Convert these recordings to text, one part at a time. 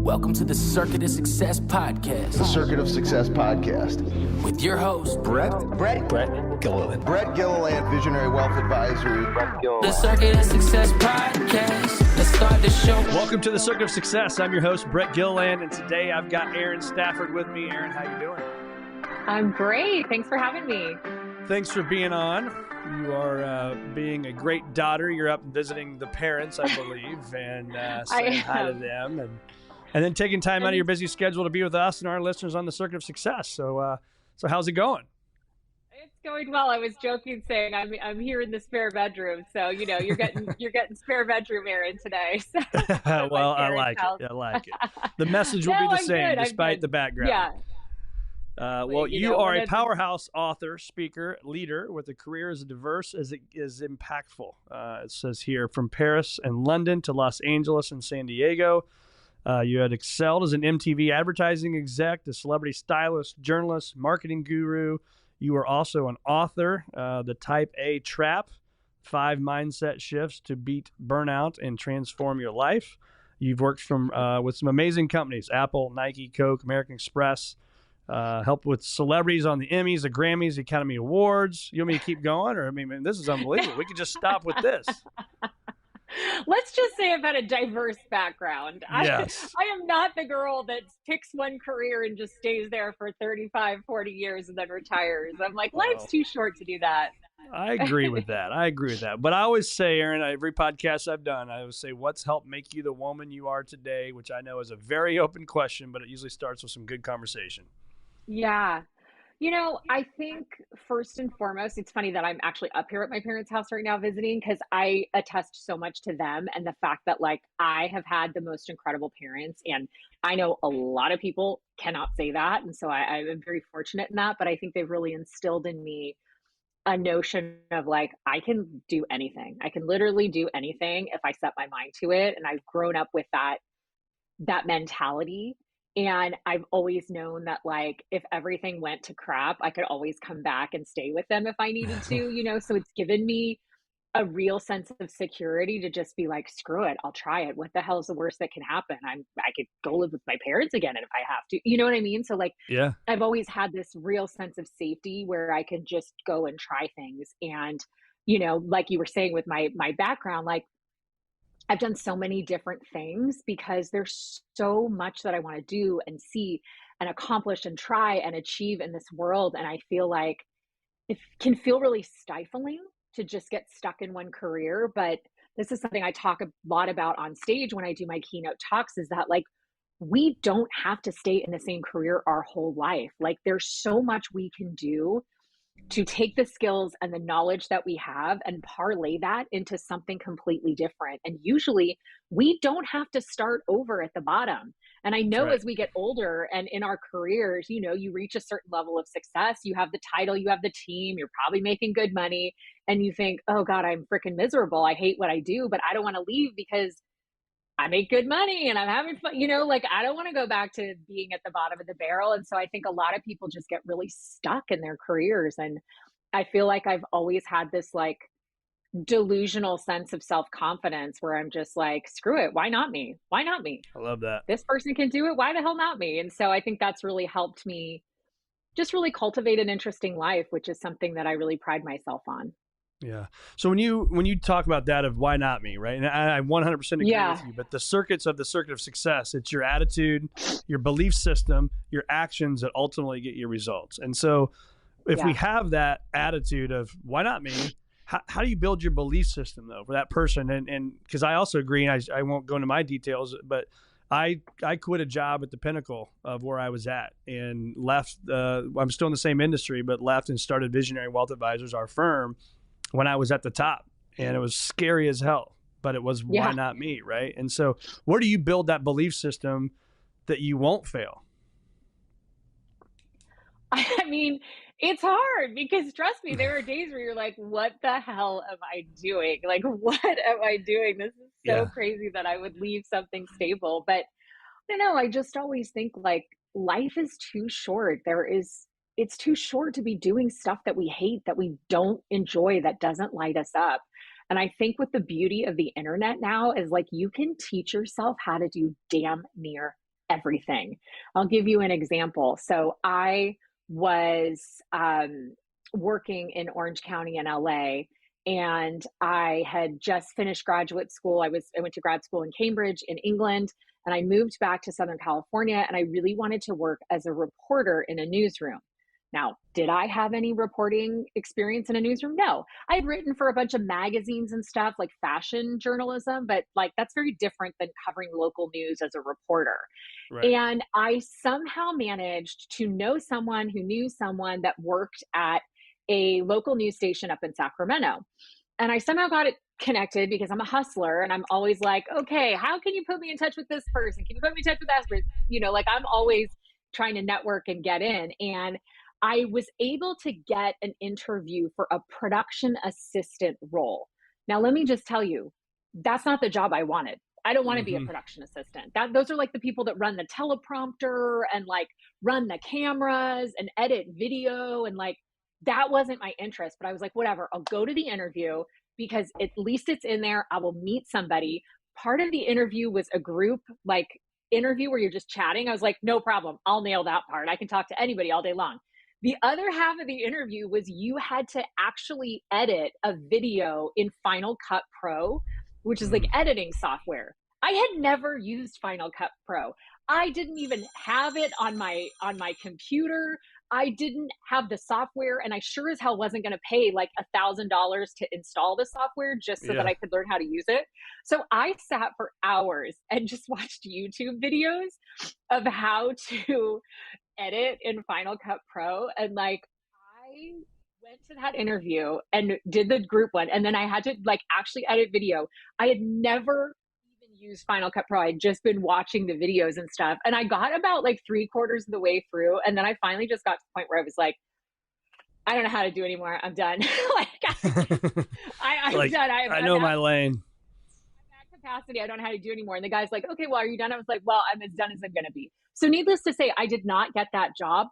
Welcome to the Circuit of Success Podcast. The Circuit of Success Podcast. With your host, Brett Gilliland. Brett Gilliland, Visionary Wealth Advisory. The Circuit of Success Podcast. Let's start the show. Welcome to the Circuit of Success. I'm your host, Brett Gilliland, and today I've got Erin Stafford with me. Erin, how you doing? I'm great. Thanks for having me. Thanks for being on. You are being a great daughter. You're up visiting the parents, I believe, and saying hi to them, and then taking time out of your busy schedule to be with us and our listeners on the Circuit of Success. So how's it going? It's going well. I was joking, saying I'm here in the spare bedroom, so you're getting spare bedroom Erin today. So well, I like it. The message will be the same despite the background. Yeah. Well, you are a powerhouse author, speaker, leader with a career as diverse as it is impactful. It says here, from Paris and London to Los Angeles and San Diego. You had excelled as an MTV advertising exec, a celebrity stylist, journalist, marketing guru. You were also an author, The Type A Trap, 5 Mindset Shifts to Beat Burnout and Transform Your Life. You've worked with some amazing companies, Apple, Nike, Coke, American Express, helped with celebrities on the Emmys, the Grammys, the Academy Awards. You want me to keep going? Or, this is unbelievable. We could just stop with this. Let's just say I've had a diverse background. Yes. I am not the girl that picks one career and just stays there for 35, 40 years and then retires. I'm like, life's too short to do that. I agree with that. But I always say, Erin, every podcast I've done, I always say, what's helped make you the woman you are today? Which I know is a very open question, but it usually starts with some good conversation. Yeah. I think first and foremost, it's funny that I'm actually up here at my parents' house right now visiting, because I attest so much to them and the fact that I have had the most incredible parents, and I know a lot of people cannot say that. And so I am very fortunate in that, but I think they've really instilled in me a notion of I can do anything. I can literally do anything if I set my mind to it. And I've grown up with that mentality. And I've always known that if everything went to crap, I could always come back and stay with them if I needed to, so it's given me a real sense of security to just be screw it, I'll try it. What the hell is the worst that can happen? I could go live with my parents again if I have to, you know what I mean? So yeah, I've always had this real sense of safety where I can just go and try things. And, like you were saying with my background, I've done so many different things because there's so much that I want to do and see and accomplish and try and achieve in this world. And I feel like it can feel really stifling to just get stuck in one career. But this is something I talk a lot about on stage when I do my keynote talks, is that we don't have to stay in the same career our whole life. There's so much we can do to take the skills and the knowledge that we have and parlay that into something completely different. And usually we don't have to start over at the bottom. And I know as we get older and in our careers, you reach a certain level of success, you have the title, you have the team, you're probably making good money, and you think, oh God, I'm freaking miserable. I hate what I do, but I don't want to leave because I make good money and I'm having fun, I don't want to go back to being at the bottom of the barrel. And so I think a lot of people just get really stuck in their careers. And I feel like I've always had this delusional sense of self-confidence where I'm just screw it. Why not me? Why not me? I love that. This person can do it. Why the hell not me? And so I think that's really helped me just really cultivate an interesting life, which is something that I really pride myself on. Yeah. So when you talk about that of why not me, right? And I 100% agree with you, but the Circuit of Success, it's your attitude, your belief system, your actions that ultimately get your results. And so if we have that attitude of why not me, how do you build your belief system though for that person? And because I also agree, and I won't go into my details, but I quit a job at the pinnacle of where I was at and left. I'm still in the same industry, but left and started Visionary Wealth Advisors, our firm, when I was at the top, and it was scary as hell, but it was why not me, right? And so where do you build that belief system that you won't fail? It's hard because trust me, there are days where you're like, what the hell am I doing? What am I doing? This is so crazy that I would leave something stable. But I don't know, I just always think life is too short. It's too short to be doing stuff that we hate, that we don't enjoy, that doesn't light us up. And I think with the beauty of the internet now is you can teach yourself how to do damn near everything. I'll give you an example. So I was working in Orange County in LA, and I had just finished graduate school. I went to grad school in Cambridge in England, and I moved back to Southern California, and I really wanted to work as a reporter in a newsroom. Now, did I have any reporting experience in a newsroom? No. I had written for a bunch of magazines and stuff, like fashion journalism, but like that's very different than covering local news as a reporter. Right. And I somehow managed to know someone who knew someone that worked at a local news station up in Sacramento. And I somehow got it connected because I'm a hustler, and I'm always like, okay, how can you put me in touch with this person? Can you put me in touch with that person? You know, like I'm always trying to network and get in. And I was able to get an interview for a production assistant role. Now, let me just tell you, that's not the job I wanted. I don't want to be a production assistant. Those are like the people that run the teleprompter and like run the cameras and edit video, and like that wasn't my interest. But I was like, whatever, I'll go to the interview because at least it's in there. I will meet somebody. Part of the interview was a group like interview where you're just chatting. I was like, no problem. I'll nail that part. I can talk to anybody all day long. The other half of the interview was you had to actually edit a video in Final Cut Pro, which is like editing software. I had never used Final Cut Pro. I didn't even have it on my computer. I didn't have the software, and I sure as hell wasn't going to pay like $1,000 to install the software just so that I could learn how to use it. So I sat for hours and just watched YouTube videos of how to edit in Final Cut Pro. And like, I went to that interview and did the group one. And then I had to like actually edit video. I had never even used Final Cut Pro. I had just been watching the videos and stuff. And I got about like 3/4 of the way through. And then I finally just got to the point where I was like, I don't know how to do anymore. I'm done. I'm like, done. I know my lane. Capacity. I don't know how to do anymore. And the guy's like, okay, well, are you done? I was like, well, I'm as done as I'm going to be. So needless to say, I did not get that job,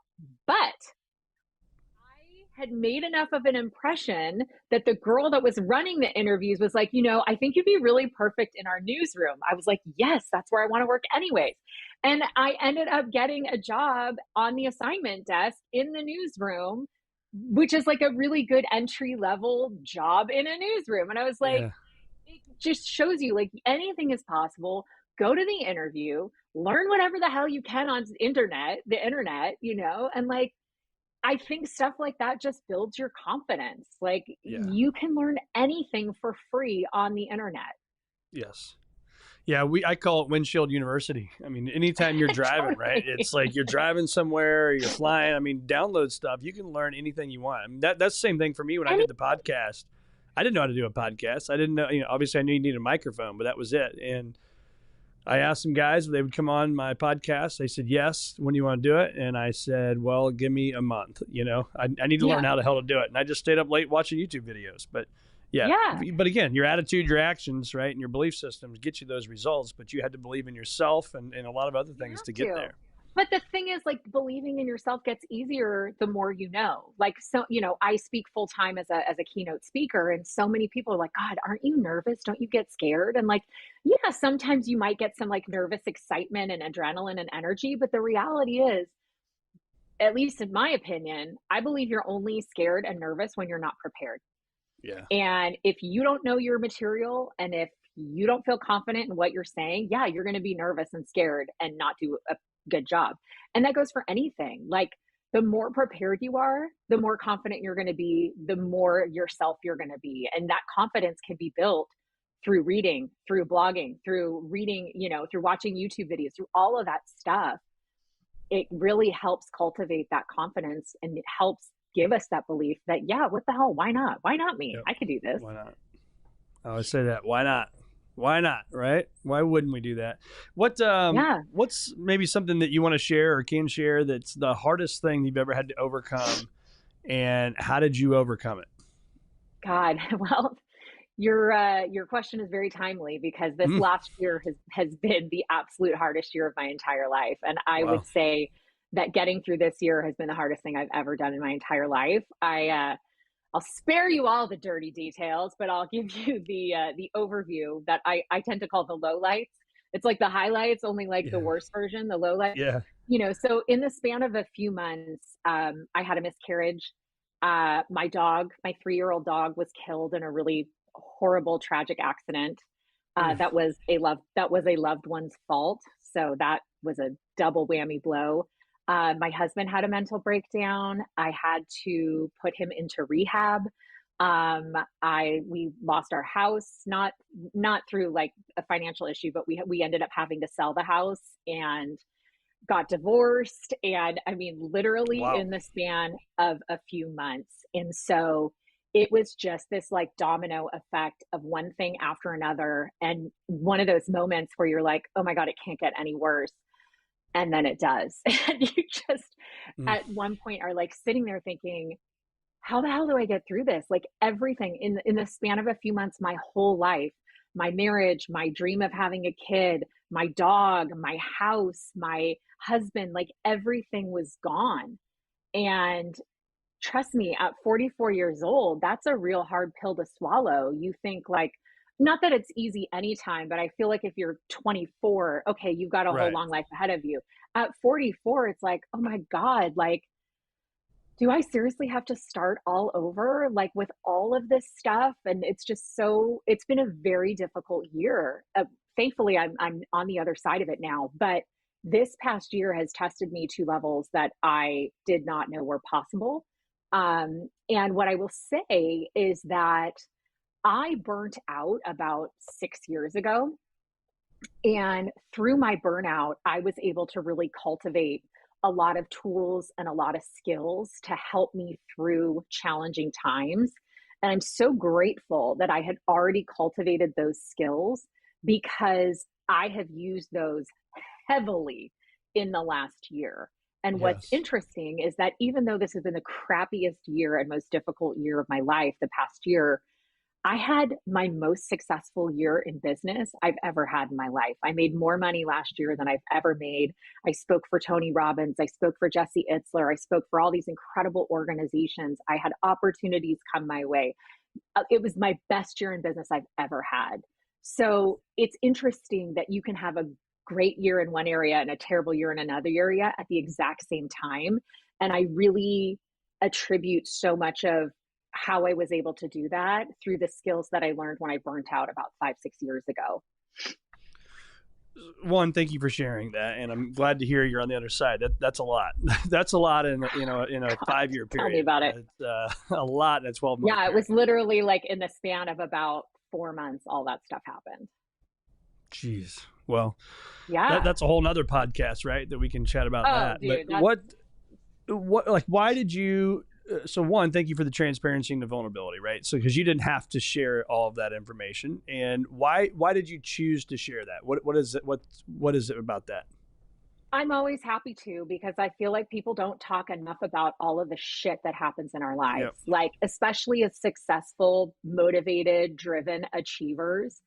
but I had made enough of an impression that the girl that was running the interviews was like, you know, I think you'd be really perfect in our newsroom. I was like, yes, that's where I want to work anyways. And I ended up getting a job on the assignment desk in the newsroom, which is like a really good entry level job in a newsroom. And I was like, it just shows you like anything is possible. Go to the interview, learn whatever the hell you can on the internet, you know, and like, I think stuff like that just builds your confidence. Like you can learn anything for free on the internet. Yes. Yeah, I call it windshield university. I mean, anytime you're driving, right? It's like you're driving somewhere, you're flying. I mean, download stuff. You can learn anything you want. I mean, that's the same thing for me when I did the podcast. I didn't know how to do a podcast. I didn't know, you know, obviously I knew you needed a microphone, but that was it. And I asked some guys if they would come on my podcast. They said, yes, when do you want to do it? And I said, well, give me a month. You know, I need to learn how the hell to do it. And I just stayed up late watching YouTube videos. But but again, your attitude, your actions, right, and your belief systems get you those results. But you had to believe in yourself and a lot of other things to get there. But the thing is, like, believing in yourself gets easier the more you know. Like, so, you know, I speak full time as a keynote speaker, and so many people are like, God, aren't you nervous? Don't you get scared? And like, yeah, sometimes you might get some like nervous excitement and adrenaline and energy. But the reality is, at least in my opinion, I believe you're only scared and nervous when you're not prepared. Yeah. And if you don't know your material, and if you don't feel confident in what you're saying, yeah, you're going to be nervous and scared and not do a good job. And that goes for anything. Like, the more prepared you are, the more confident you're going to be, the more yourself you're going to be. And that confidence can be built through reading, through blogging, through reading, you know, through watching YouTube videos, through all of that stuff. It really helps cultivate that confidence, and it helps give us that belief that, yeah, what the hell? Why not? Why not me? Yep. I could do this. Why not? I always say that. Why not? Why not? Right? Why wouldn't we do that? What's maybe something that you want to share or can share that's the hardest thing you've ever had to overcome, and how did you overcome it? God, well, your question is very timely, because this last year has been the absolute hardest year of my entire life. And I would say that getting through this year has been the hardest thing I've ever done in my entire life. I'll spare you all the dirty details, but I'll give you the overview that I tend to call the lowlights. it's like the highlights, only like the Yeah. worst version, the low light, Yeah. so in the span of a few months, I had a miscarriage. My dog, my 3-year-old dog was killed in a really horrible, tragic accident. Oof. That was a loved one's fault. So that was a double whammy blow. My husband had a mental breakdown. I had to put him into rehab. We lost our house, not through like a financial issue, but we ended up having to sell the house and got divorced. And I mean, literally Wow. in the span of a few months. And so it was just this like domino effect of one thing after another. And one of those moments where you're like, oh my God, it can't get any worse. And then it does. And you just Mm. at one point are like sitting there thinking, how the hell do I get through this? Like everything in the span of a few months, my whole life, my marriage, my dream of having a kid, my dog, my house, my husband, like everything was gone. And trust me, at 44 years old, that's a real hard pill to swallow. You think like, not that it's easy anytime, but I feel like if you're 24, okay, you've got a whole Right. long life ahead of you. At 44, it's like, oh my God, like, do I seriously have to start all over like with all of this stuff? And it's just it's been a very difficult year. Thankfully, I'm on the other side of it now, but this past year has tested me to levels that I did not know were possible. And what I will say is that I burnt out about 6 years ago. And through my burnout, I was able to really cultivate a lot of tools and a lot of skills to help me through challenging times. And I'm so grateful that I had already cultivated those skills because I have used those heavily in the last year. And what's Yes. interesting is that even though this has been the crappiest year and most difficult year of my life, the past year, I had my most successful year in business I've ever had in my life. I made more money last year than I've ever made. I spoke for Tony Robbins. I spoke for Jesse Itzler. I spoke for all these incredible organizations. I had opportunities come my way. It was my best year in business I've ever had. So it's interesting that you can have a great year in one area and a terrible year in another area at the exact same time. And I really attribute so much of how I was able to do that through the skills that I learned when I burnt out about 5, 6 years ago. One, thank you for sharing that, and I'm glad to hear you're on the other side. That's a lot. That's a lot in in a God, 5 year period. tell me about it. It's a lot in a 12 month. Yeah, it period. was literally like in the span of about 4 months, all that stuff happened. Jeez. Well, Yeah. that's a whole nother podcast, right? That we can chat about that. Dude, But what, like, why did you? So one, thank you for the transparency and the vulnerability, right? So because you didn't have to share all of that information, and why did you choose to share that? What is it? What is it about that? I'm always happy to because I feel like people don't talk enough about all of the shit that happens in our lives. Yep. Like, especially as successful, motivated, driven achievers,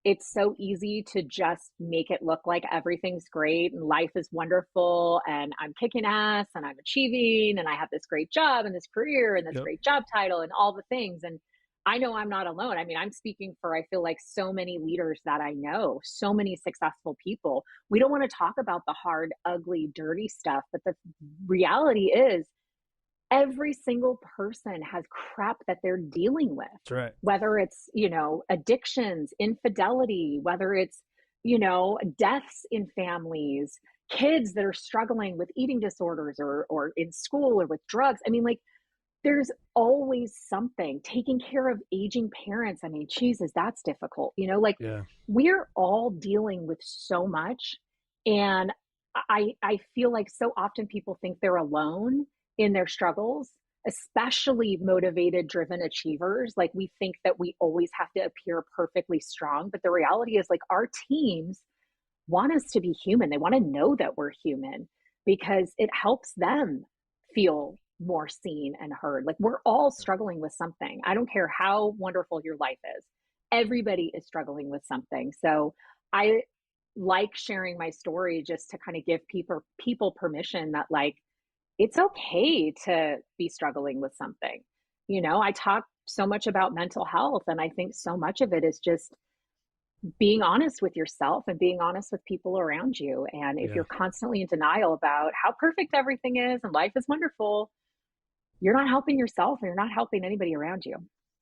it's so easy to just make it look like everything's great and life is wonderful and I'm kicking ass and I'm achieving and I have this great job and this career and this Yep. great job title and all the things. And I know I'm not alone. I mean, I'm speaking for, I feel like so many leaders that I know, so many successful people. We don't want to talk about the hard, ugly, dirty stuff, but the reality is every single person has crap that they're dealing with, That's right. whether it's, addictions, infidelity, whether it's, deaths in families, kids that are struggling with eating disorders or in school or with drugs. I mean, like, there's always something. Taking care of aging parents. I mean, Jesus, that's difficult. Like, Yeah. we're all dealing with so much. And I feel like so often people think they're alone in their struggles, especially motivated, driven achievers. Like, we think that we always have to appear perfectly strong. But the reality is, like, our teams want us to be human. They want to know that we're human because it helps them feel more seen and heard. Like, we're all struggling with something. I don't care how wonderful your life is. Everybody is struggling with something. So I like sharing my story just to kind of give people permission that, like, it's okay to be struggling with something. I talk so much about mental health, and I think so much of it is just being honest with yourself and being honest with people around you. And if Yeah. you're constantly in denial about how perfect everything is and life is wonderful, you're not helping yourself and you're not helping anybody around you.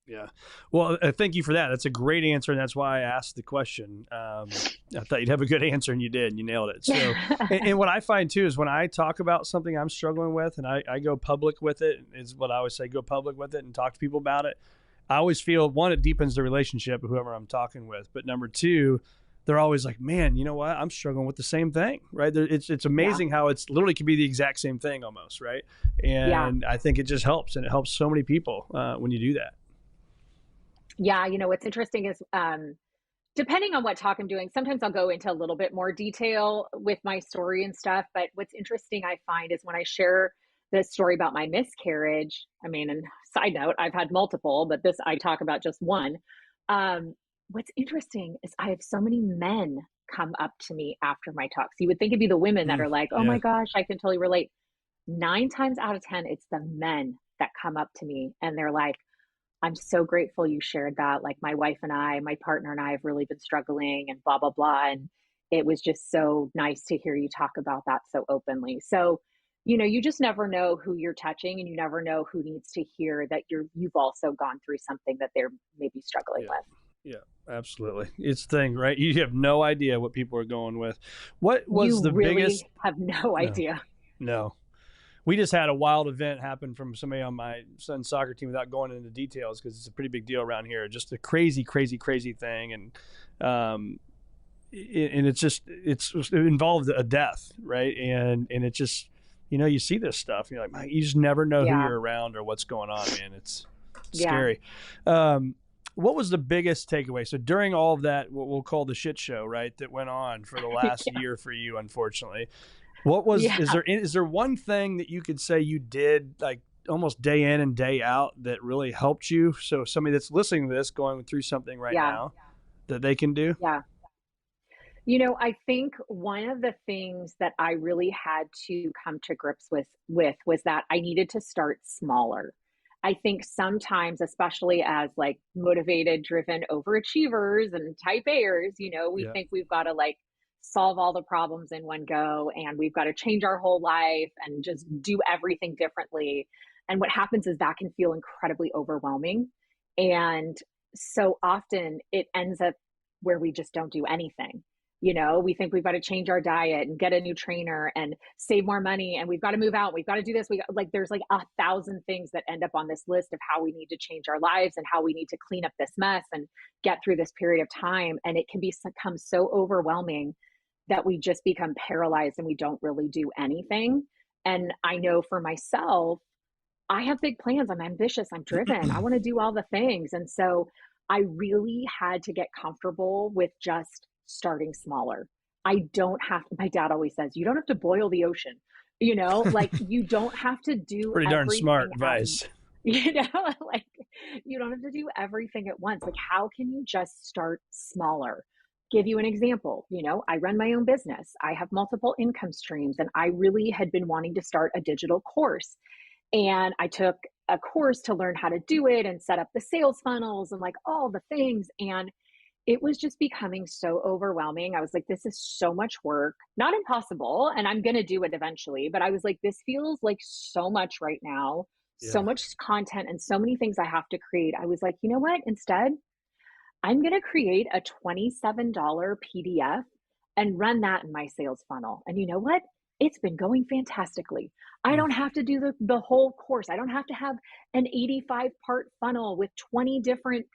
Yeah. Well, thank you for that. That's a great answer. And that's why I asked the question. I thought you'd have a good answer and you did, and you nailed it. So, and what I find too, is when I talk about something I'm struggling with and I go public with it, is what I always say, go public with it and talk to people about it. I always feel, one, it deepens the relationship of whoever I'm talking with. But number two, they're always like, man, you know what? I'm struggling with the same thing, right? It's amazing how it's literally can be the exact same thing almost, right? And I think it just helps, and it helps so many people when you do that. Yeah, what's interesting is depending on what talk I'm doing, sometimes I'll go into a little bit more detail with my story and stuff. But what's interesting I find is when I share the story about my miscarriage, I mean, and side note, I've had multiple, but this I talk about just one. What's interesting is I have so many men come up to me after my talks. You would think it'd be the women that are like, oh my gosh, I can totally relate. 9 times out of 10, it's the men that come up to me and they're like, I'm so grateful you shared that. Like my wife and I, my partner and I have really been struggling and blah, blah, blah. And it was just so nice to hear you talk about that so openly. So, you just never know who you're touching, and you never know who needs to hear that you've also gone through something that they're maybe struggling with. Yeah, absolutely. It's the thing, right? You have no idea what people are going with. What was you the really biggest? have no idea. No. We just had a wild event happen from somebody on my son's soccer team, without going into details because it's a pretty big deal around here. Just a crazy, crazy, crazy thing. And it involved a death, right? And it just, you see this stuff. You're like, man, you just never know who you're around or what's going on, man. It's scary. What was the biggest takeaway? So during all of that, what we'll call the shit show, right, that went on for the last year for you, unfortunately, what was, is there one thing that you could say you did like almost day in and day out that really helped you? So somebody that's listening to this going through something right now that they can do? Yeah. I think one of the things that I really had to come to grips with was that I needed to start smaller. I think sometimes, especially as like motivated, driven overachievers and type A'ers, we think we've got to like solve all the problems in one go and we've got to change our whole life and just do everything differently. And what happens is that can feel incredibly overwhelming. And so often it ends up where we just don't do anything. We think we've got to change our diet and get a new trainer and save more money, and we've got to move out. We've got to do this. There's like 1,000 things that end up on this list of how we need to change our lives and how we need to clean up this mess and get through this period of time. And it can become so overwhelming that we just become paralyzed and we don't really do anything. And I know for myself, I have big plans. I'm ambitious. I'm driven. I want to do all the things. And so I really had to get comfortable with just starting smaller. My dad always says, you don't have to boil the ocean, you don't have to do pretty darn smart advice. You don't have to do everything at once. Like, how can you just start smaller? Give you an example. I run my own business. I have multiple income streams, and I really had been wanting to start a digital course. And I took a course to learn how to do it and set up the sales funnels and like all the things. And it was just becoming so overwhelming. I was like, this is so much work, not impossible. And I'm going to do it eventually. But I was like, this feels like so much right now, so much content and so many things I have to create. I was like, you know what? Instead, I'm going to create a $27 PDF and run that in my sales funnel. And you know what? It's been going fantastically. I don't have to do the whole course. I don't have to have an 85-part funnel with 20 different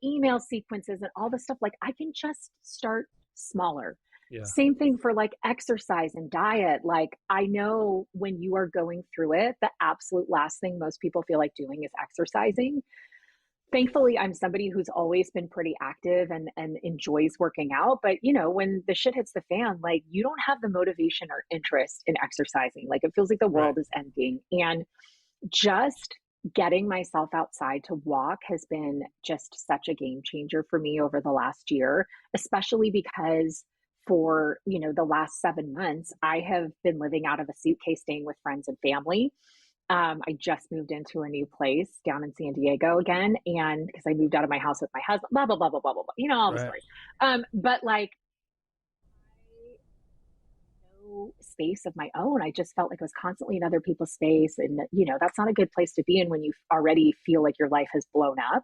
email sequences and all the stuff. Like, I can just start smaller. Same thing for like exercise and diet. Like, I know when you are going through it, the absolute last thing most people feel like doing is exercising. Thankfully, I'm somebody who's always been pretty active and enjoys working out. But, when the shit hits the fan, like, you don't have the motivation or interest in exercising. Like, it feels like the world is ending. And just getting myself outside to walk has been just such a game changer for me over the last year, especially because for, the last 7 months, I have been living out of a suitcase, staying with friends and family. I just moved into a new place down in San Diego again. And because I moved out of my house with my husband, blah, blah, blah, blah, blah, blah, blah. You know, all the Right. stories. But like, no space of my own. I just felt like I was constantly in other people's space. And, you know, that's not a good place to be in when you already feel like your life has blown up.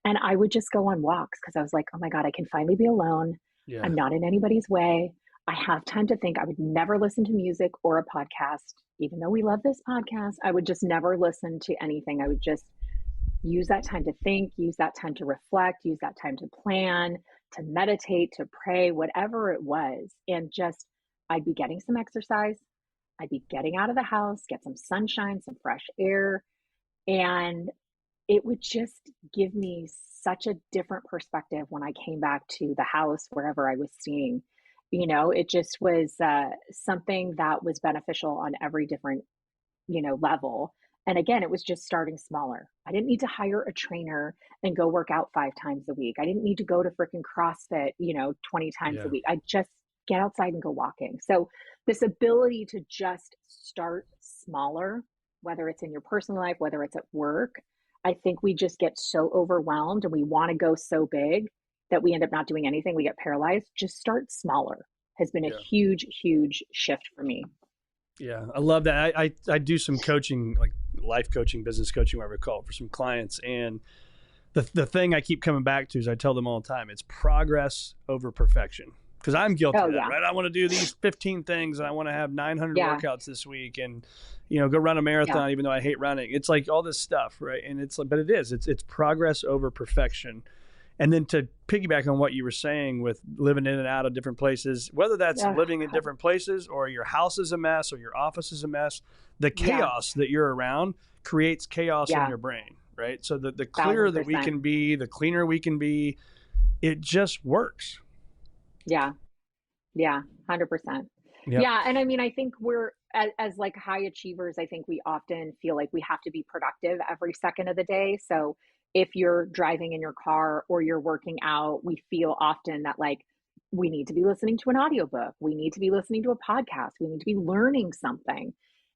And I would just go on walks because I was like, oh my God, I can finally be alone. Yeah. I'm not in anybody's way. I have time to think. I would never listen to music or a podcast, even though we love this podcast. I would just never listen to anything. I would just use that time to think, use that time to reflect, use that time to plan, to meditate, to pray, whatever it was. And just, I'd be getting some exercise. I'd be getting out of the house, get some sunshine, some fresh air. And it would just give me such a different perspective when I came back to the house, wherever I was staying. You know, it just was something that was beneficial on every different, you know, level. And again, it was just starting smaller. I didn't need to hire a trainer and go work out 5 times a week. I didn't need to go to freaking CrossFit, you know, 20 times Yeah. a week. I just get outside and go walking. So this ability to just start smaller, whether it's in your personal life, whether it's at work, I think we just get so overwhelmed and we want to go so big that we end up not doing anything. We get paralyzed. Just start smaller has been a huge, huge shift for me. Yeah, I love that. I do some coaching, like life coaching, business coaching, whatever you call it, for some clients. And the thing I keep coming back to is I tell them all the time, it's progress over perfection. Because I'm guilty of that, right? I want to do these 15 things and I want to have 900 workouts this week and, you know, go run a marathon, even though I hate running. It's like all this stuff, right? And it's like, but it's progress over perfection. And then to piggyback on what you were saying with living in and out of different places, whether that's living in different places or your house is a mess or your office is a mess, the chaos that you're around creates chaos in your brain, right? So the clearer that we can be, the cleaner we can be, it just works. Yeah. 100%. Yep. Yeah. And I mean, I think we're as like high achievers, I think we often feel like we have to be productive every second of the day. So if you're driving in your car or you're working out, we feel often that like we need to be listening to an audiobook. We need to be listening to a podcast. We need to be learning something.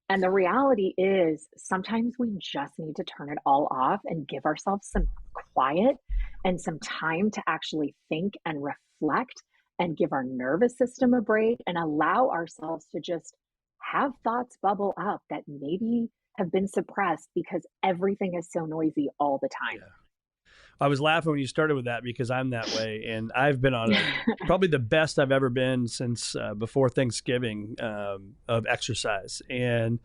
And the reality is sometimes we just need to turn it all off and give ourselves some quiet and some time to actually think and reflect and give our nervous system a break and allow ourselves to just have thoughts bubble up that maybe have been suppressed because everything is so noisy all the time. Yeah. I was laughing when you started with that because I'm that way. And I've been on probably the best I've ever been since before Thanksgiving of exercise. And,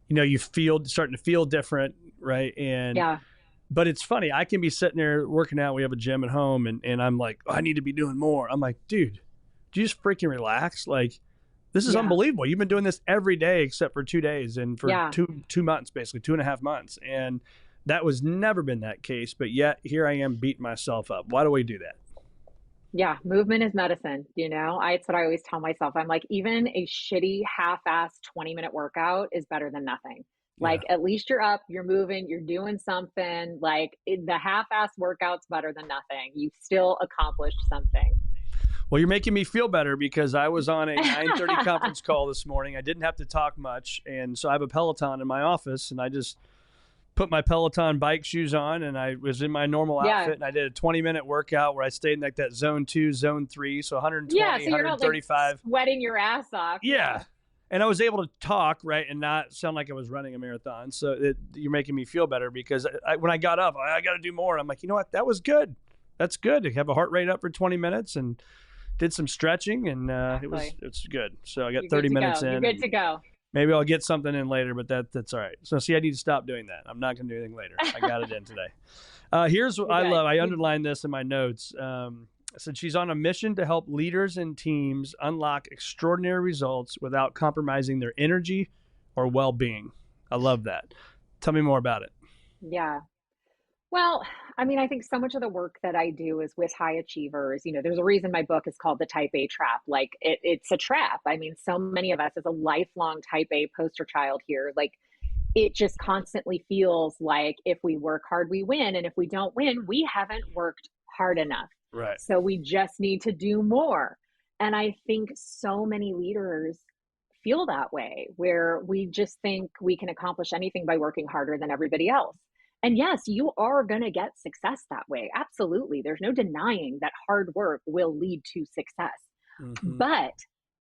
you know, you starting to feel different, right? And but it's funny. I can be sitting there working out. We have a gym at home and I'm like, I need to be doing more. I'm like, dude, do you just freaking relax? Like, this is unbelievable. You've been doing this every day except for 2 days and for 2 months, basically 2.5 months. And that was never been that case. But yet here I am beating myself up. Why do we do that? Yeah, movement is medicine. You know, it's what I always tell myself. I'm like, even a shitty half-assed 20-minute workout is better than nothing. Like at least you're up, you're moving, you're doing something. Like the half-assed workout's better than nothing. You've still accomplished something. Well, you're making me feel better because I was on a 9:30 conference call this morning. I didn't have to talk much. And so I have a Peloton in my office and I just put my Peloton bike shoes on and I was in my normal outfit and I did a 20-minute workout where I stayed in like that zone 2, zone 3. So 120, so you're 135. Not, like, sweating your ass off. Yeah. And I was able to talk, right, and not sound like I was running a marathon. So you're making me feel better because when I got up, I got to do more. I'm like, you know what? That was good. That's good to have a heart rate up for 20 minutes and did some stretching, and it's good. So I got 30 minutes in. You're good to go. Maybe I'll get something in later, but that's all right. So see, I need to stop doing that. I'm not going to do anything later. I got it in today. Here's what I love. I underlined this in my notes. I said she's on a mission to help leaders and teams unlock extraordinary results without compromising their energy or well-being. I love that. Tell me more about it. Yeah. Well, I mean, I think so much of the work that I do is with high achievers. You know, there's a reason my book is called The Type A Trap. Like it's a trap. I mean, so many of us as a lifelong Type A poster child here, like it just constantly feels like if we work hard, we win. And if we don't win, we haven't worked hard enough. Right. So we just need to do more. And I think so many leaders feel that way, where we just think we can accomplish anything by working harder than everybody else. And yes, you are going to get success that way. Absolutely. There's no denying that hard work will lead to success. Mm-hmm. But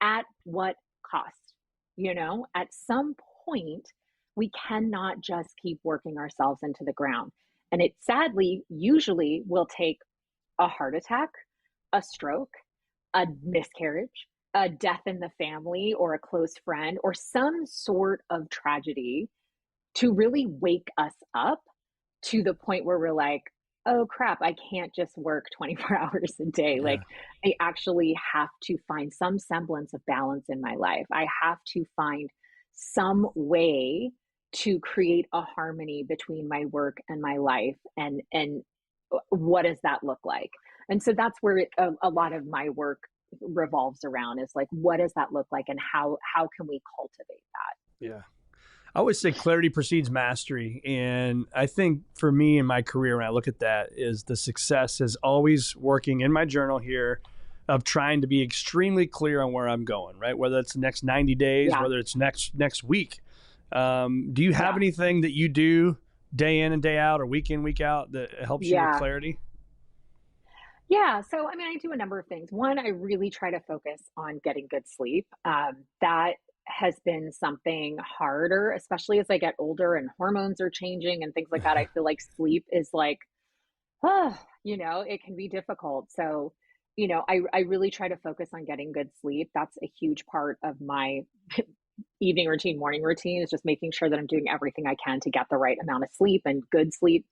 at what cost? You know, at some point, we cannot just keep working ourselves into the ground. And it sadly usually will take a heart attack, a stroke, a miscarriage, a death in the family or a close friend, or some sort of tragedy to really wake us up to the point where we're like, oh crap, I can't just work 24 hours a day. Yeah. Like, I actually have to find some semblance of balance in my life. I have to find some way to create a harmony between my work and my life. And what does that look like? And so that's where a lot of my work revolves around, is like, what does that look like, and how can we cultivate that? Yeah. I always say clarity precedes mastery. And I think for me in my career, when I look at that, is the success is always working in my journal here of trying to be extremely clear on where I'm going, right? Whether it's the next 90 days, whether it's next week. Do you have anything that you do day in and day out, or week in, week out, that helps you with clarity? Yeah. So, I mean, I do a number of things. One, I really try to focus on getting good sleep. That has been something harder, especially as I get older and hormones are changing and things like that. I feel like sleep is like, you know, it can be difficult. So, you know, I really try to focus on getting good sleep. That's a huge part of my evening routine, morning routine, is just making sure that I'm doing everything I can to get the right amount of sleep and good sleep.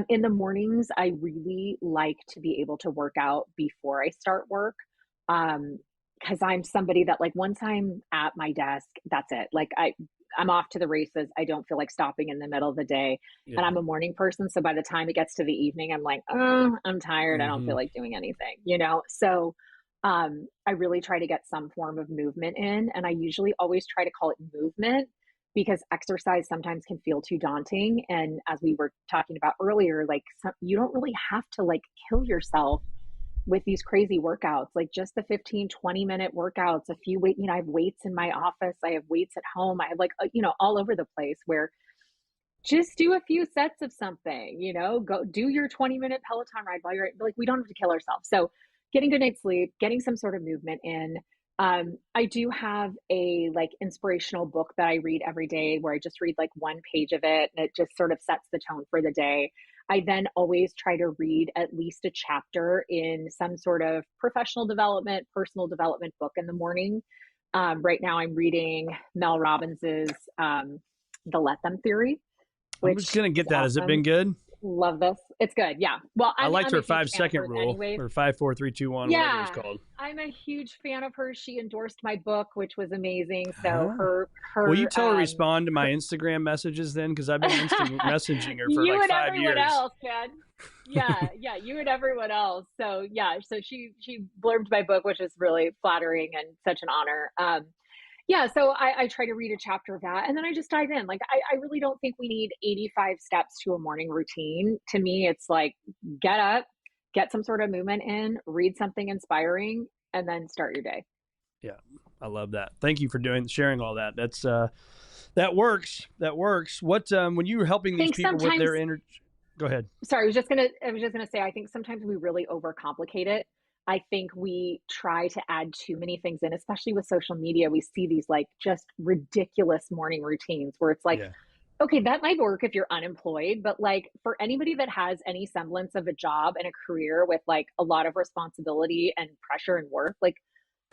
In the mornings, I really like to be able to work out before I start work. Because I'm somebody that, like, once I'm at my desk, that's it. Like, I'm off to the races. I don't feel like stopping in the middle of the day. Yeah. And I'm a morning person. So by the time it gets to the evening, I'm like, oh, I'm tired. I don't feel like doing anything, you know? So I really try to get some form of movement in. And I usually always try to call it movement, because exercise sometimes can feel too daunting. And as we were talking about earlier, like, you don't really have to like kill yourself with these crazy workouts, like just the 15-20 minute workouts, a few weight, you know, I have weights in my office. I have weights at home. I have like, you know, all over the place, where just do a few sets of something, you know, go do your 20-minute Peloton ride while you're like, we don't have to kill ourselves. So getting good night's sleep, getting some sort of movement in. I do have a like inspirational book that I read every day, where I just read like one page of it, and it just sort of sets the tone for the day. I then always try to read at least a chapter in some sort of professional development, personal development book in the morning. Right now I'm reading Mel Robbins's The Let Them Theory. I'm just going to get that. Has it been good? Love this. It's good. Yeah. Well, I liked her 5-second rule, anyways. Or 5, 4, 3, 2, 1, whatever it's called. I'm a huge fan of hers. She endorsed my book, which was amazing. So her. Will you tell her to respond to my Instagram messages then? Because I've been messaging her for like 5 years. You and everyone else, man. Yeah, you and everyone else. So yeah, so she blurbed my book, which is really flattering and such an honor. Yeah, so I try to read a chapter of that, and then I just dive in. Like, I really don't think we need 85 steps to a morning routine. To me, it's like, get up, get some sort of movement in, read something inspiring, and then start your day. Yeah, I love that. Thank you for sharing all that. That's that works. That works. What when you were helping these people with their energy? Go ahead. Sorry, I was just gonna say, I think sometimes we really overcomplicate it. I think we try to add too many things in, especially with social media. We see these like just ridiculous morning routines where it's like, okay, that might work if you're unemployed, but like for anybody that has any semblance of a job and a career with like a lot of responsibility and pressure and work, like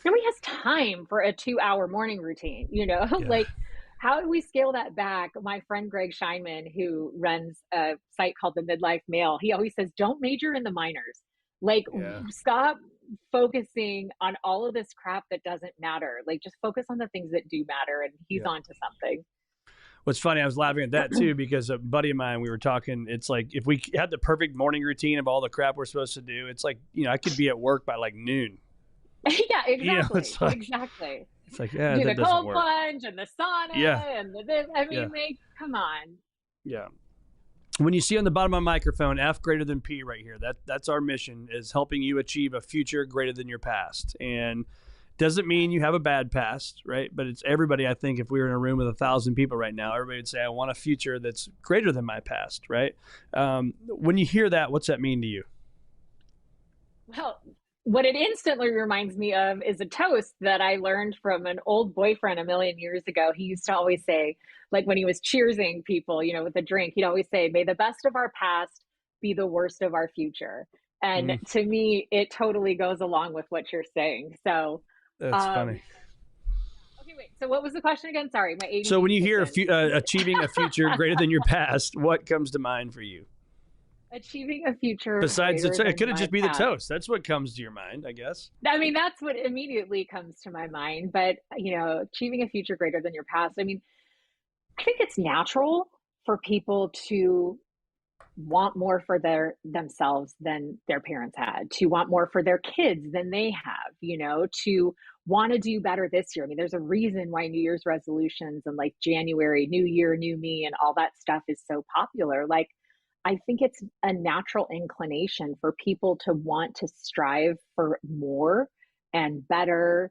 nobody has time for a 2-hour morning routine, you know? Like, how do we scale that back? My friend Greg Scheinman, who runs a site called The Midlife Male, he always says, don't major in the minors. Like, stop focusing on all of this crap that doesn't matter. Like, just focus on the things that do matter. And he's onto something. What's funny, I was laughing at that too, because a buddy of mine, we were talking, it's like, if we had the perfect morning routine of all the crap we're supposed to do, it's like, you know, I could be at work by like noon. Yeah, exactly. You know, it's like, exactly. It's like, do the cold plunge and the sauna and the this. I mean, like, come on. Yeah. When you see on the bottom of my microphone, F greater than P right here, that's our mission, is helping you achieve a future greater than your past. And Doesn't mean you have a bad past, right? But it's everybody. I think if we were in a room with 1,000 people right now, everybody would say, I want a future that's greater than my past, right? When you hear that, what's that mean to you? Well, what it instantly reminds me of is a toast that I learned from an old boyfriend a million years ago. He used to always say, like when he was cheersing people, with a drink, he'd always say, may the best of our past be the worst of our future. And to me, it totally goes along with what you're saying. So that's funny. Okay, wait. So what was the question again? Sorry, my ADD. So when you hear achieving a future greater than your past, what comes to mind for you? Achieving a future. Besides, it could have just be the toast. That's what comes to your mind, I guess. I mean, that's what immediately comes to my mind. But, achieving a future greater than your past. I mean, I think it's natural for people to want more for themselves than their parents had, to want more for their kids than they have, to want to do better this year. I mean, there's a reason why New Year's resolutions and like January, New Year, New Me, and all that stuff is so popular. Like, I think it's a natural inclination for people to want to strive for more and better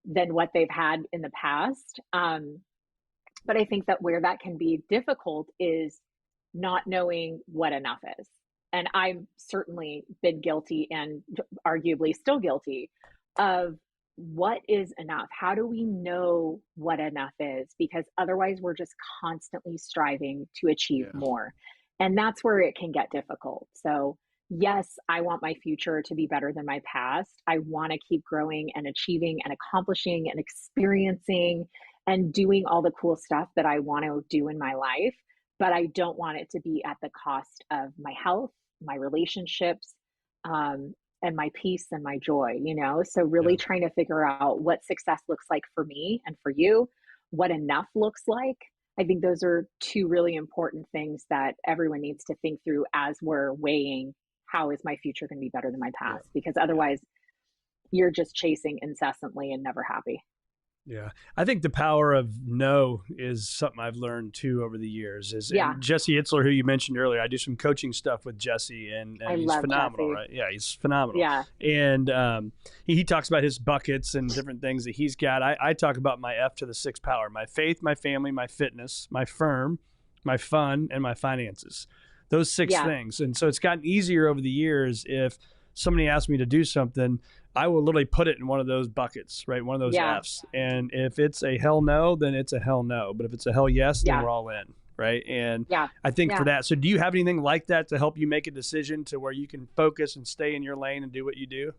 than what they've had in the past. But I think that where that can be difficult is not knowing what enough is. And I've certainly been guilty and arguably still guilty of what is enough. How do we know what enough is? Because otherwise we're just constantly striving to achieve more. And that's where it can get difficult. So yes, I want my future to be better than my past. I want to keep growing and achieving and accomplishing and experiencing and doing all the cool stuff that I want to do in my life. But I don't want it to be at the cost of my health, my relationships, and my peace and my joy, So really trying to figure out what success looks like for me and for you, what enough looks like. I think those are two really important things that everyone needs to think through as we're weighing how is my future going to be better than my past, because otherwise you're just chasing incessantly and never happy. Yeah. I think the power of no is something I've learned too over the years. And Jesse Itzler, who you mentioned earlier, I do some coaching stuff with Jesse and he's phenomenal, Jesse. right? Yeah, he's phenomenal. Yeah. And he talks about his buckets and different things that he's got. I talk about my F to the 6 power: my faith, my family, my fitness, my firm, my fun, and my finances. Those 6 things. And so it's gotten easier over the years. If somebody asks me to do something, I will literally put it in one of those buckets, right? One of those F's. And if it's a hell no, then it's a hell no. But if it's a hell yes, then we're all in, right? And I think for that, so do you have anything like that to help you make a decision to where you can focus and stay in your lane and do what you do?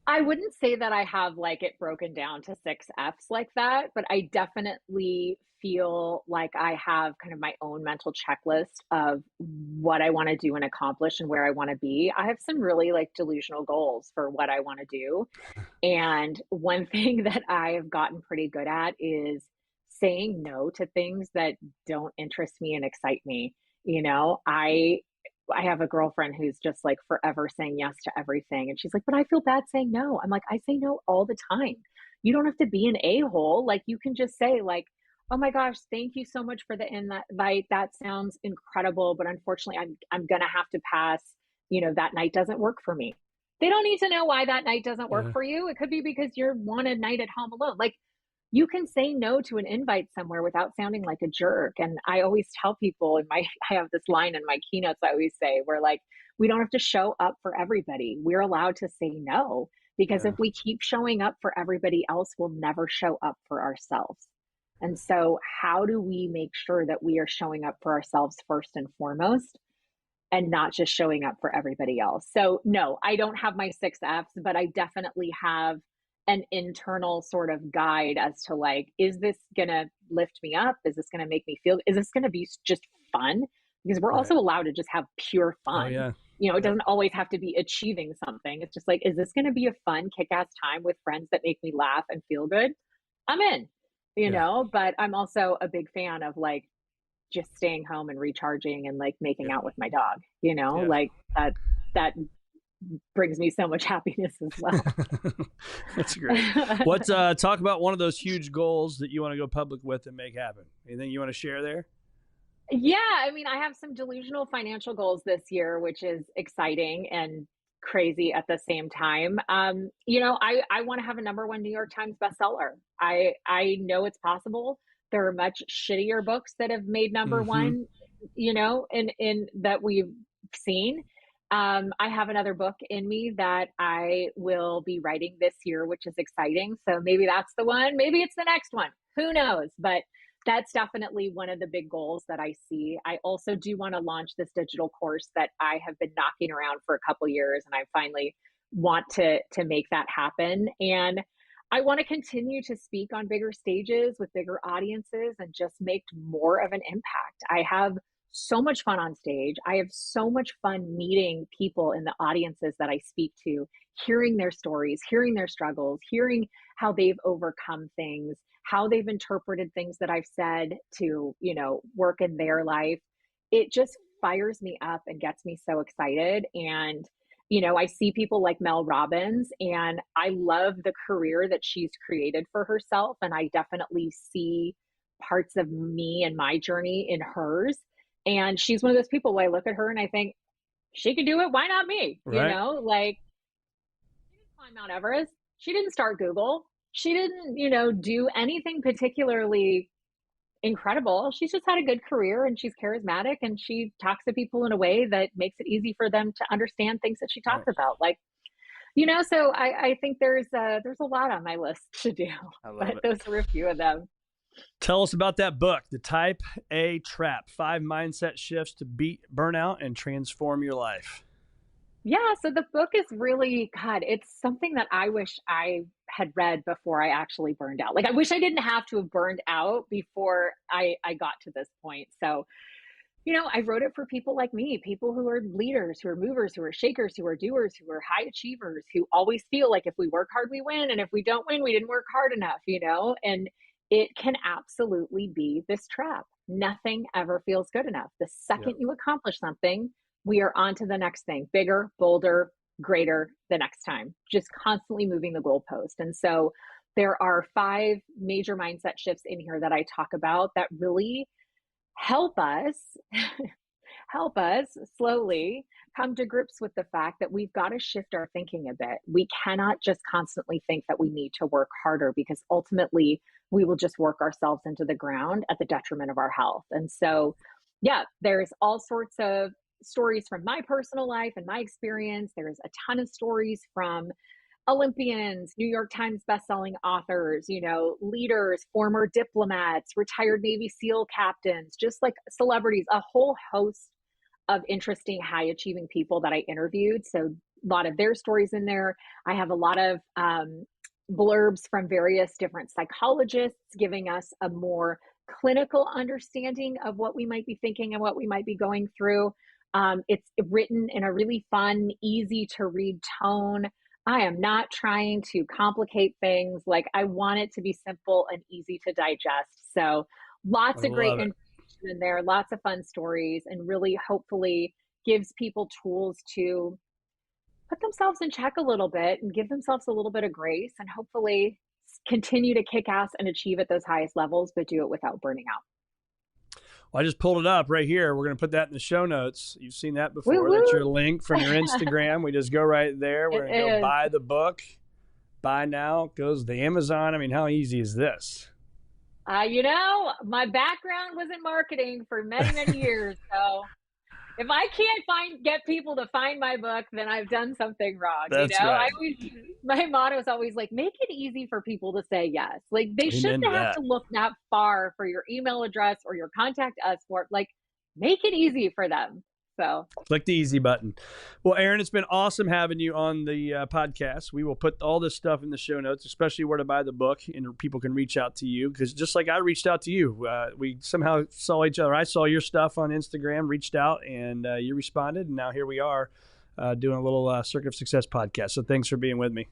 I wouldn't say that I have like it broken down to 6 F's like that, but I definitely feel like I have kind of my own mental checklist of what I want to do and accomplish and where I want to be. I have some really like delusional goals for what I want to do. And one thing that I have gotten pretty good at is saying no to things that don't interest me and excite me. I have a girlfriend who's just like forever saying yes to everything. And she's like, but I feel bad saying no. I'm like, I say no all the time. You don't have to be an a-hole. Like you can just say like, oh my gosh, thank you so much for the invite. That sounds incredible. But unfortunately, I'm going to have to pass. That night doesn't work for me. They don't need to know why that night doesn't work for you. It could be because you want a night at home alone. Like you can say no to an invite somewhere without sounding like a jerk. And I always tell people I have this line in my keynotes I always say, where like, we don't have to show up for everybody. We're allowed to say no, because if we keep showing up for everybody else, we'll never show up for ourselves. And so how do we make sure that we are showing up for ourselves first and foremost and not just showing up for everybody else? So no, I don't have my 6 F's, but I definitely have an internal sort of guide as to like, is this going to lift me up? Is this going to make me feel, is this going to be just fun? Because we're also allowed to just have pure fun. It doesn't always have to be achieving something. It's just like, is this going to be a fun kick-ass time with friends that make me laugh and feel good? I'm in, but I'm also a big fan of like just staying home and recharging and like making out with my dog, like that brings me so much happiness as well. That's great. Let's talk about one of those huge goals that you want to go public with and make happen. Anything you want to share there? Yeah, I mean, I have some delusional financial goals this year, which is exciting and crazy at the same time. I want to have a #1 New York Times bestseller. I know it's possible. There are much shittier books that have made Mm-hmm. #1, in that we've seen. I have another book in me that I will be writing this year, which is exciting. So maybe that's the one. Maybe it's the next one. Who knows? But that's definitely one of the big goals that I see. I also do want to launch this digital course that I have been knocking around for a couple years, and I finally want to make that happen. And I want to continue to speak on bigger stages with bigger audiences and just make more of an impact. I have so much fun on stage. I have so much fun meeting people in the audiences that I speak to, hearing their stories, hearing their struggles, hearing how they've overcome things, how they've interpreted things that I've said to, work in their life. It just fires me up and gets me so excited. And I see people like Mel Robbins, and I love the career that she's created for herself. And I definitely see parts of me and my journey in hers. And she's one of those people where I look at her and I think, she can do it. Why not me? Right. Like, she didn't climb Mount Everest. She didn't start Google. She didn't, do anything particularly incredible. She's just had a good career, and she's charismatic, and she talks to people in a way that makes it easy for them to understand things that she talks Right. about. Like, so I think there's a lot on my list to do, I love but it. those are a few of them. Tell us about that book, The Type A Trap: 5 Mindset Shifts to Beat Burnout and Transform Your Life. Yeah, so the book is really, God, it's something that I wish I had read before I actually burned out. Like, I wish I didn't have to have burned out before I got to this point. So, I wrote it for people like me, people who are leaders, who are movers, who are shakers, who are doers, who are high achievers, who always feel like if we work hard, we win. And if we don't win, we didn't work hard enough. And it can absolutely be this trap. Nothing ever feels good enough. The Yep. second you accomplish something, we are on to the next thing, bigger, bolder, greater the next time, just constantly moving the goalpost. And so there are 5 major mindset shifts in here that I talk about that really help us help us slowly come to grips with the fact that we've got to shift our thinking a bit. We cannot just constantly think that we need to work harder, because ultimately we will just work ourselves into the ground at the detriment of our health. And so, yeah, there's all sorts of stories from my personal life and my experience. There's a ton of stories from Olympians, New York Times bestselling authors, leaders, former diplomats, retired Navy SEAL captains, just like celebrities, a whole host of interesting, high achieving people that I interviewed. So a lot of their stories in there. I have a lot of blurbs from various different psychologists giving us a more clinical understanding of what we might be thinking and what we might be going through. It's written in a really fun, easy to read tone. I am not trying to complicate things. Like, I want it to be simple and easy to digest. So I lots of great love it. information in there, lots of fun stories, and really hopefully gives people tools to put themselves in check a little bit and give themselves a little bit of grace, and hopefully continue to kick ass and achieve at those highest levels, but do it without burning out. Well, I just pulled it up right here. We're going to put that in the show notes. You've seen that Woo before. That's woo. your link from your Instagram. We just go right there. We're It going to go is. buy the book. Buy now. Goes to Amazon. I mean, how easy is this? My background was in marketing for many, many years. So if I can't get people to find my book, then I've done something wrong. That's right. My motto is always like, make it easy for people to say yes. Like, they Amen shouldn't to have that. to look that far for your email address or your contact us for, like, make it easy for them. So Click the easy button. Well, Erin, it's been awesome having you on the podcast. We will put all this stuff in the show notes, especially where to buy the book, and people can reach out to you, because just like I reached out to you, we somehow saw each other. I saw your stuff on Instagram, reached out, and you responded, and now here we are doing a little Circuit of Success podcast. So thanks for being with me.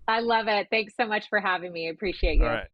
I love it. Thanks so much for having me. I appreciate you. All right.